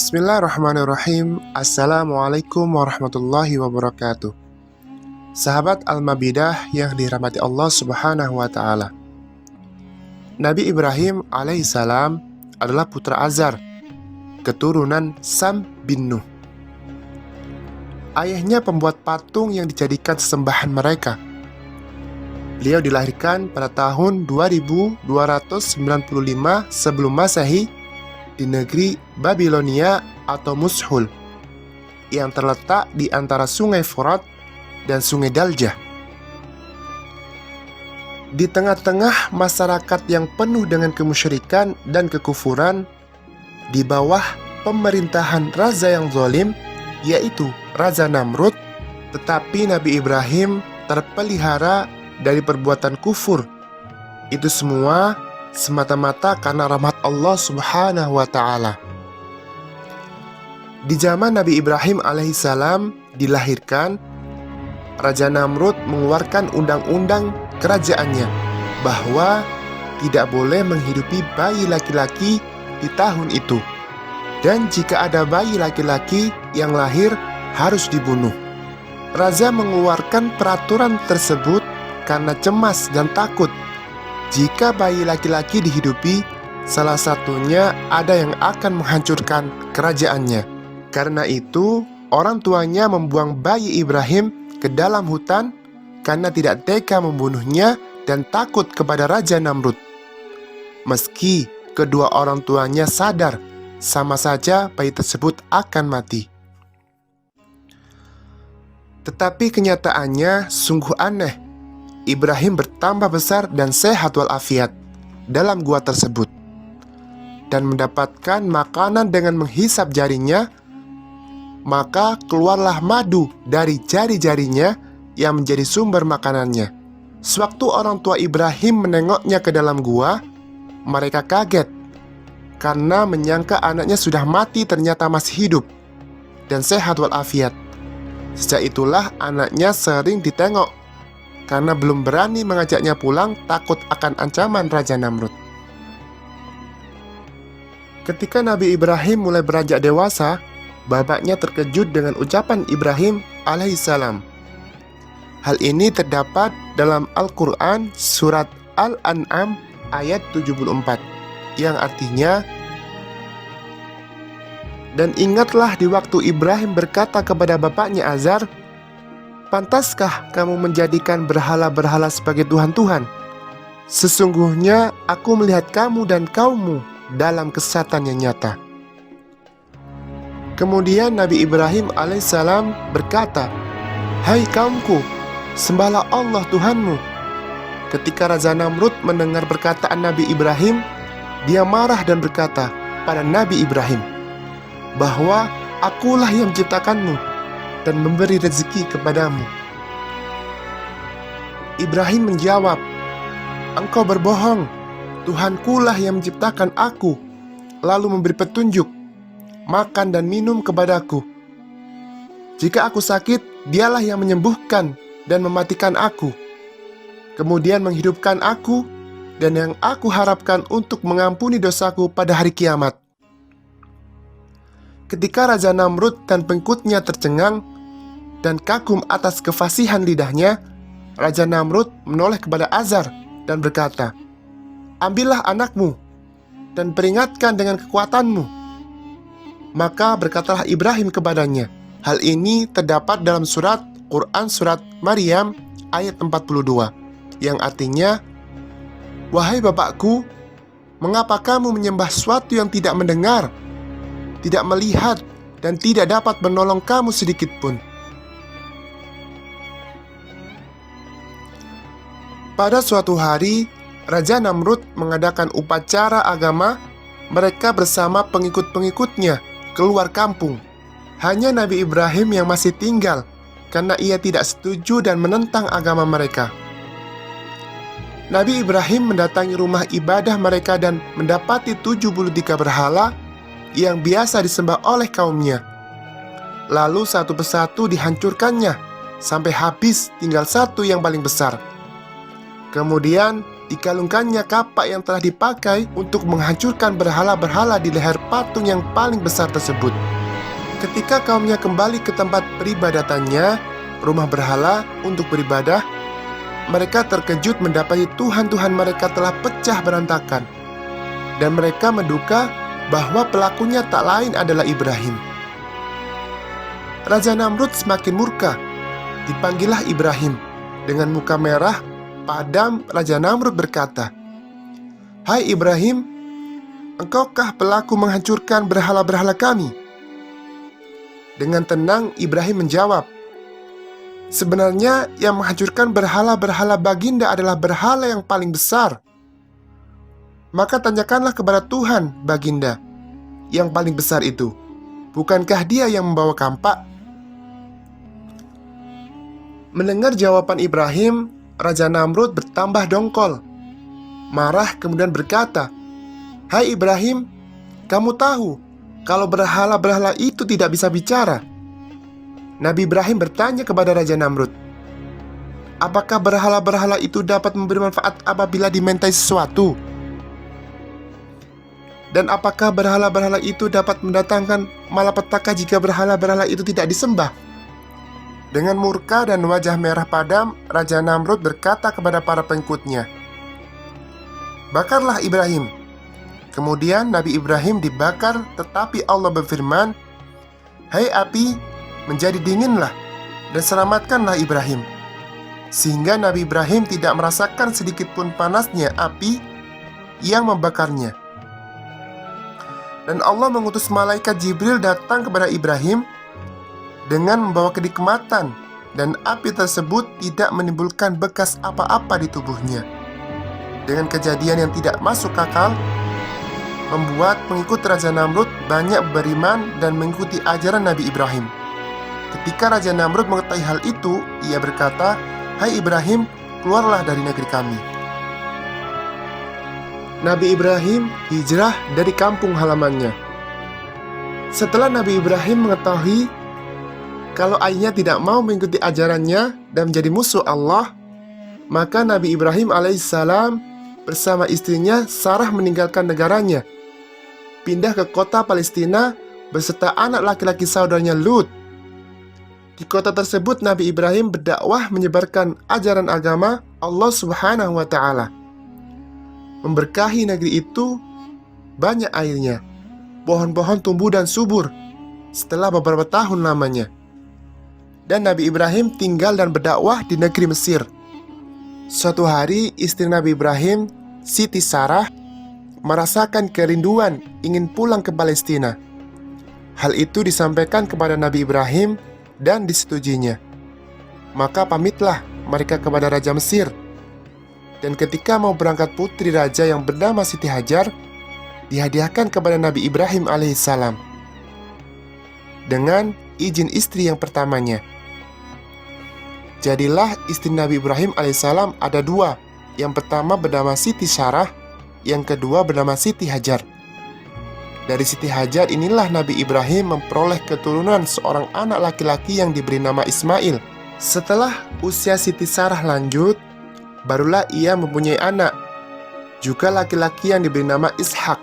Bismillahirrahmanirrahim. Assalamualaikum warahmatullahi wabarakatuh. Sahabat Al-Mabidah yang dirahmati Allah Subhanahu wa Ta'ala. Nabi Ibrahim alaihissalam adalah putra Azar, keturunan Sam bin Nuh. Ayahnya pembuat patung yang dijadikan sesembahan mereka. Beliau dilahirkan pada tahun 2295 sebelum Masehi di negeri Babilonia atau Mushul yang terletak di antara sungai Furat dan sungai Daljah. Di tengah-tengah masyarakat yang penuh dengan kemusyrikan dan kekufuran, di bawah pemerintahan raja yang zalim, yaitu Raja Namrud, tetapi Nabi Ibrahim terpelihara dari perbuatan kufur. Itu semua semata-mata karena rahmat Allah Subhanahu wa Ta'ala. Di zaman Nabi Ibrahim alaihissalam dilahirkan, Raja Namrud mengeluarkan undang-undang kerajaannya bahwa tidak boleh menghidupi bayi laki-laki di tahun itu, dan jika ada bayi laki-laki yang lahir harus dibunuh. Raja mengeluarkan peraturan tersebut karena cemas dan takut jika bayi laki-laki dihidupi, salah satunya ada yang akan menghancurkan kerajaannya. Karena itu, orang tuanya membuang bayi Ibrahim ke dalam hutan karena tidak tega membunuhnya dan takut kepada Raja Namrud. Meski kedua orang tuanya sadar, sama saja bayi tersebut akan mati. Tetapi kenyataannya sungguh aneh. Ibrahim bertambah besar dan sehat walafiat dalam gua tersebut dan mendapatkan makanan dengan menghisap jarinya. Maka keluarlah madu dari jari-jarinya yang menjadi sumber makanannya. Sewaktu orang tua Ibrahim menengoknya ke dalam gua, mereka kaget karena menyangka anaknya sudah mati, ternyata masih hidup dan sehat walafiat. Sejak itulah anaknya sering ditengok karena belum berani mengajaknya pulang, takut akan ancaman Raja Namrud. Ketika Nabi Ibrahim mulai beranjak dewasa, bapaknya terkejut dengan ucapan Ibrahim alaihissalam. Hal ini terdapat dalam Al-Quran surat Al-An'am ayat 74, yang artinya, "Dan ingatlah di waktu Ibrahim berkata kepada bapaknya Azar, 'Pantaskah kamu menjadikan berhala-berhala sebagai Tuhan-Tuhan? Sesungguhnya aku melihat kamu dan kaummu dalam kesesatan yang nyata.'" Kemudian Nabi Ibrahim alaihissalam berkata, "Hai kaumku, sembahlah Allah Tuhanmu." Ketika Raja Namrud mendengar perkataan Nabi Ibrahim, dia marah dan berkata pada Nabi Ibrahim bahwa akulah yang menciptakanmu dan memberi rezeki kepadamu. Ibrahim menjawab, "Engkau berbohong. Tuhankulah yang menciptakan aku, lalu memberi petunjuk, makan dan minum kepadaku. Jika aku sakit, dialah yang menyembuhkan dan mematikan aku, kemudian menghidupkan aku, dan yang aku harapkan untuk mengampuni dosaku pada hari kiamat." Ketika Raja Namrud dan pengikutnya tercengang dan kagum atas kefasihan lidahnya, Raja Namrud menoleh kepada Azar dan berkata, "Ambillah anakmu dan peringatkan dengan kekuatanmu." Maka berkatalah Ibrahim kepadanya. Hal ini terdapat dalam surat Quran surat Maryam ayat 42, yang artinya, "Wahai bapakku, mengapa kamu menyembah sesuatu yang tidak mendengar, tidak melihat, dan tidak dapat menolong kamu sedikit pun?" Pada suatu hari, Raja Namrud mengadakan upacara agama. Mereka bersama pengikut-pengikutnya keluar kampung. Hanya Nabi Ibrahim yang masih tinggal karena ia tidak setuju dan menentang agama mereka. Nabi Ibrahim mendatangi rumah ibadah mereka dan mendapati 73 berhala yang biasa disembah oleh kaumnya. Lalu satu persatu dihancurkannya sampai habis tinggal satu yang paling besar. Kemudian dikalungkannya kapak yang telah dipakai untuk menghancurkan berhala-berhala di leher patung yang paling besar tersebut. Ketika kaumnya kembali ke tempat peribadatannya, rumah berhala, untuk beribadah, mereka terkejut mendapati Tuhan-Tuhan mereka telah pecah berantakan. Dan mereka menduga bahwa pelakunya tak lain adalah Ibrahim. Raja Namrud semakin murka. Dipanggillah Ibrahim. Dengan muka merah, padam, Raja Namrud berkata, "Hai Ibrahim, engkaukah pelaku menghancurkan berhala-berhala kami?" Dengan tenang Ibrahim menjawab, "Sebenarnya yang menghancurkan berhala-berhala baginda adalah berhala yang paling besar. Maka tanyakanlah kepada Tuhan baginda yang paling besar itu. Bukankah dia yang membawa kampak?" Mendengar jawaban Ibrahim, Raja Namrud bertambah dongkol. Marah kemudian berkata, "Hai Ibrahim, kamu tahu kalau berhala-berhala itu tidak bisa bicara." Nabi Ibrahim bertanya kepada Raja Namrud, "Apakah berhala-berhala itu dapat memberi manfaat apabila dimintai sesuatu? Dan apakah berhala-berhala itu dapat mendatangkan malapetaka jika berhala-berhala itu tidak disembah?" Dengan murka dan wajah merah padam, Raja Namrud berkata kepada para pengikutnya, "Bakarlah Ibrahim." Kemudian Nabi Ibrahim dibakar, tetapi Allah berfirman, "Hai api, menjadi dinginlah dan selamatkanlah Ibrahim." Sehingga Nabi Ibrahim tidak merasakan sedikit pun panasnya api yang membakarnya. Dan Allah mengutus malaikat Jibril datang kepada Ibrahim dengan membawa kenikmatan, dan api tersebut tidak menimbulkan bekas apa-apa di tubuhnya. Dengan kejadian yang tidak masuk akal, membuat pengikut Raja Namrud banyak beriman dan mengikuti ajaran Nabi Ibrahim. Ketika Raja Namrud mengetahui hal itu, ia berkata, "Hai Ibrahim, keluarlah dari negeri kami." Nabi Ibrahim hijrah dari kampung halamannya. Setelah Nabi Ibrahim mengetahui kalau ayahnya tidak mau mengikuti ajarannya dan menjadi musuh Allah, maka Nabi Ibrahim alaihissalam bersama istrinya Sarah meninggalkan negaranya, pindah ke kota Palestina beserta anak laki-laki saudaranya Lut. Di kota tersebut Nabi Ibrahim berdakwah menyebarkan ajaran agama Allah Subhanahu wa Ta'ala. Memberkahi negeri itu banyak airnya, pohon-pohon tumbuh dan subur setelah beberapa tahun lamanya. Dan Nabi Ibrahim tinggal dan berdakwah di negeri Mesir. Suatu hari istri Nabi Ibrahim, Siti Sarah, merasakan kerinduan ingin pulang ke Palestina. Hal itu disampaikan kepada Nabi Ibrahim dan disetujuinya. Maka pamitlah mereka kepada Raja Mesir. Dan ketika mau berangkat, putri raja yang bernama Siti Hajar dihadiahkan kepada Nabi Ibrahim alaihissalam dengan izin istri yang pertamanya. Jadilah istri Nabi Ibrahim alaihissalam ada dua. Yang pertama bernama Siti Sarah, yang kedua bernama Siti Hajar. Dari Siti Hajar inilah Nabi Ibrahim memperoleh keturunan seorang anak laki-laki yang diberi nama Ismail. Setelah usia Siti Sarah lanjut, barulah ia mempunyai anak, juga laki-laki yang diberi nama Ishak.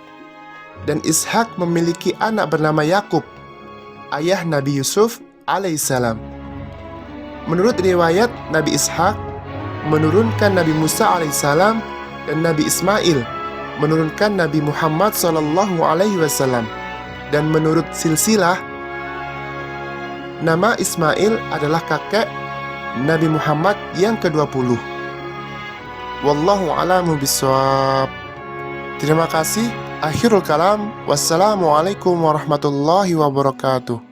Dan Ishak memiliki anak bernama Yakub, ayah Nabi Yusuf alaihissalam. Menurut riwayat, Nabi Ishak menurunkan Nabi Musa alaihissalam dan Nabi Ismail menurunkan Nabi Muhammad SAW. Dan menurut silsilah, nama Ismail adalah kakek Nabi Muhammad yang ke-20. Wallahu a'lamu bishawab. Terima kasih. Akhirul kalam. Wassalamualaikum warahmatullahi wabarakatuh.